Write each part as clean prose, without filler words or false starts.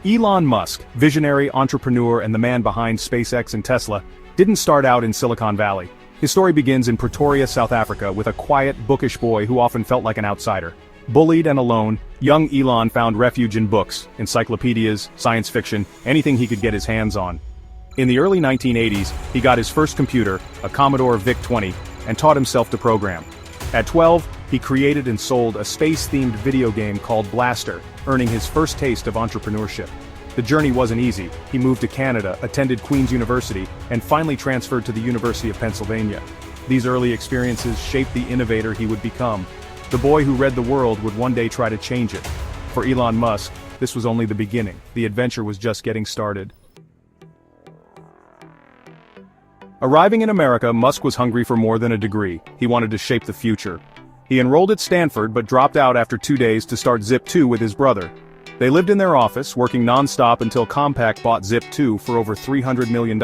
Elon Musk, visionary, entrepreneur and the man behind SpaceX and Tesla, didn't start out in Silicon Valley. His story begins in Pretoria, South Africa with a quiet, bookish boy who often felt like an outsider. Bullied and alone, young Elon found refuge in books, encyclopedias, science fiction, anything he could get his hands on. In the early 1980s, he got his first computer, a Commodore VIC-20, and taught himself to program. At 12, he created and sold a space-themed video game called Blaster, earning his first taste of entrepreneurship. The journey wasn't easy. He moved to Canada, attended Queen's University, and finally transferred to the University of Pennsylvania. These early experiences shaped the innovator he would become. The boy who read the world would one day try to change it. For Elon Musk, this was only the beginning. The adventure was just getting started. Arriving in America, Musk was hungry for more than a degree. He wanted to shape the future. He enrolled at Stanford but dropped out after 2 days to start Zip2 with his brother. They lived in their office, working non-stop until Compaq bought Zip2 for over $300 million.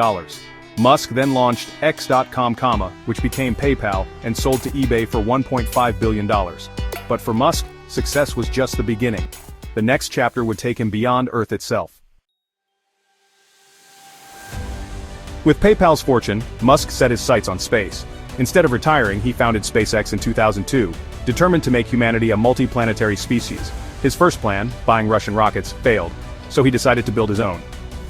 Musk then launched X.com, which became PayPal, and sold to eBay for $1.5 billion. But for Musk, success was just the beginning. The next chapter would take him beyond Earth itself. With PayPal's fortune, Musk set his sights on space. Instead of retiring, he founded SpaceX in 2002, determined to make humanity a multi-planetary species. His first plan, buying Russian rockets, failed, so he decided to build his own.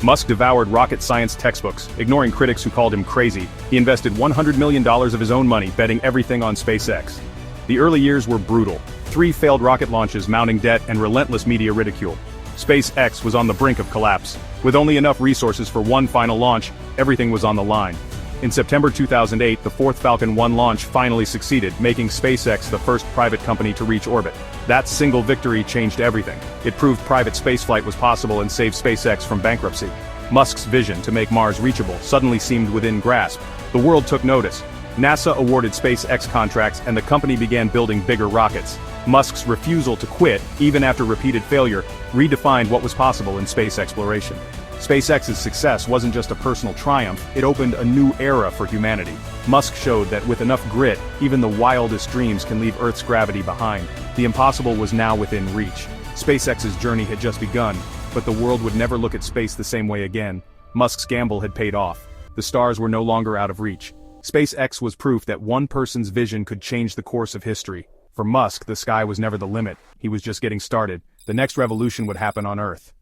Musk devoured rocket science textbooks, ignoring critics who called him crazy. He invested $100 million of his own money, betting everything on SpaceX. The early years were brutal. 3 failed rocket launches, mounting debt, and relentless media ridicule. SpaceX was on the brink of collapse. With only enough resources for one final launch, everything was on the line. In September 2008, the 4th Falcon 9 launch finally succeeded, making SpaceX the first private company to reach orbit. That single victory changed everything. It proved private spaceflight was possible and saved SpaceX from bankruptcy. Musk's vision to make Mars reachable suddenly seemed within grasp. The world took notice. NASA awarded SpaceX contracts and the company began building bigger rockets. Musk's refusal to quit, even after repeated failure, redefined what was possible in space exploration. SpaceX's success wasn't just a personal triumph, it opened a new era for humanity. Musk showed that with enough grit, even the wildest dreams can leave Earth's gravity behind. The impossible was now within reach. SpaceX's journey had just begun, but the world would never look at space the same way again. Musk's gamble had paid off. The stars were no longer out of reach. SpaceX was proof that one person's vision could change the course of history. For Musk, the sky was never the limit. He was just getting started. The next revolution would happen on Earth.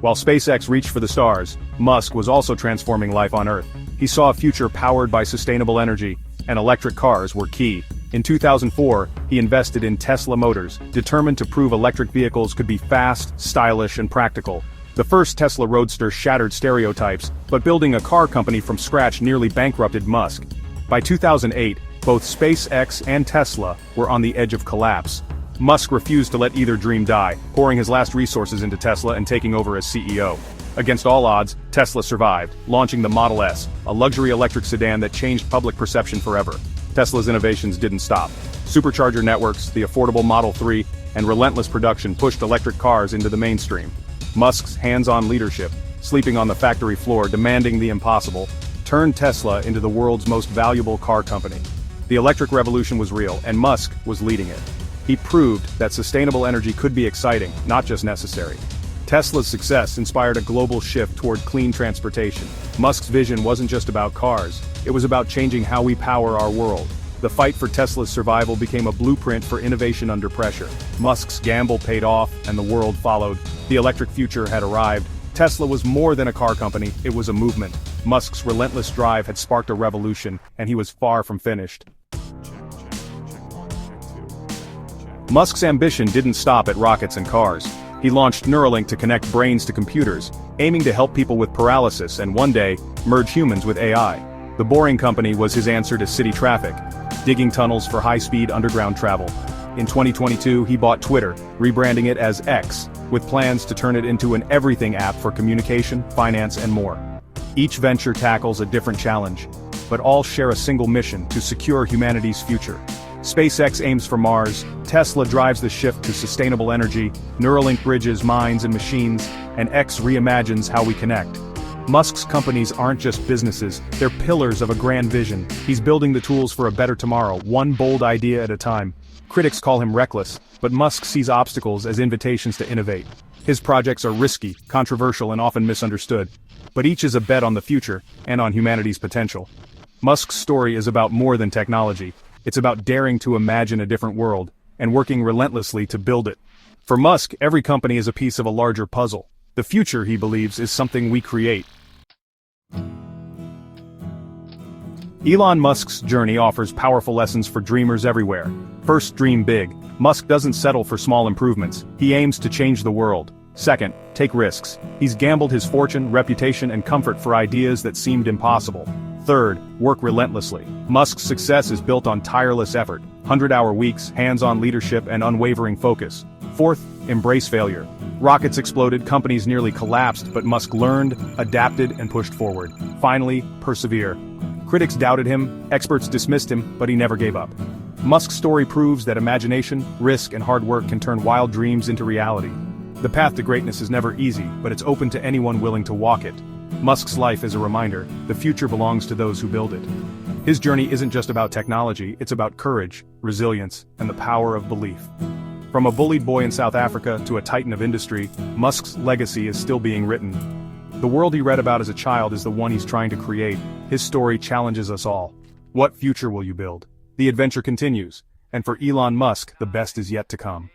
While SpaceX reached for the stars, Musk was also transforming life on Earth. He saw a future powered by sustainable energy, and electric cars were key. In 2004, he invested in Tesla Motors, determined to prove electric vehicles could be fast, stylish, and practical. The first Tesla Roadster shattered stereotypes, but building a car company from scratch nearly bankrupted Musk. By 2008, both SpaceX and Tesla were on the edge of collapse. Musk refused to let either dream die, pouring his last resources into Tesla and taking over as CEO. Against all odds, Tesla survived, launching the Model S, a luxury electric sedan that changed public perception forever. Tesla's innovations didn't stop. Supercharger networks, the affordable Model 3, and relentless production pushed electric cars into the mainstream. Musk's hands-on leadership, sleeping on the factory floor demanding the impossible, turned Tesla into the world's most valuable car company. The electric revolution was real, and Musk was leading it. He proved that sustainable energy could be exciting, not just necessary. Tesla's success inspired a global shift toward clean transportation. Musk's vision wasn't just about cars, it was about changing how we power our world. The fight for Tesla's survival became a blueprint for innovation under pressure. Musk's gamble paid off, and the world followed. The electric future had arrived. Tesla was more than a car company, it was a movement. Musk's relentless drive had sparked a revolution, and he was far from finished. Musk's ambition didn't stop at rockets and cars. He launched Neuralink to connect brains to computers, aiming to help people with paralysis and one day, merge humans with AI. The Boring Company was his answer to city traffic, digging tunnels for high-speed underground travel. In 2022, he bought Twitter, rebranding it as X, with plans to turn it into an everything app for communication, finance, and more. Each venture tackles a different challenge, but all share a single mission to secure humanity's future. SpaceX aims for Mars, Tesla drives the shift to sustainable energy, Neuralink bridges minds and machines, and X reimagines how we connect. Musk's companies aren't just businesses, they're pillars of a grand vision. He's building the tools for a better tomorrow, one bold idea at a time. Critics call him reckless, but Musk sees obstacles as invitations to innovate. His projects are risky, controversial, and often misunderstood, but each is a bet on the future and on humanity's potential. Musk's story is about more than technology. It's about daring to imagine a different world, and working relentlessly to build it. For Musk, every company is a piece of a larger puzzle. The future, he believes, is something we create. Elon Musk's journey offers powerful lessons for dreamers everywhere. First, dream big. Musk doesn't settle for small improvements. He aims to change the world. Second, take risks. He's gambled his fortune, reputation, and comfort for ideas that seemed impossible. Third, work relentlessly. Musk's success is built on tireless effort, 100-hour weeks, hands-on leadership, and unwavering focus. Fourth, embrace failure. Rockets exploded, companies nearly collapsed, but Musk learned, adapted, and pushed forward. Finally, persevere. Critics doubted him, experts dismissed him, but he never gave up. Musk's story proves that imagination, risk, and hard work can turn wild dreams into reality. The path to greatness is never easy, but it's open to anyone willing to walk it. Musk's life is a reminder, the future belongs to those who build it. His journey isn't just about technology, it's about courage, resilience, and the power of belief. From a bullied boy in South Africa to a titan of industry, Musk's legacy is still being written. The world he read about as a child is the one he's trying to create. His story challenges us all. What future will you build? The adventure continues, and for Elon Musk, the best is yet to come.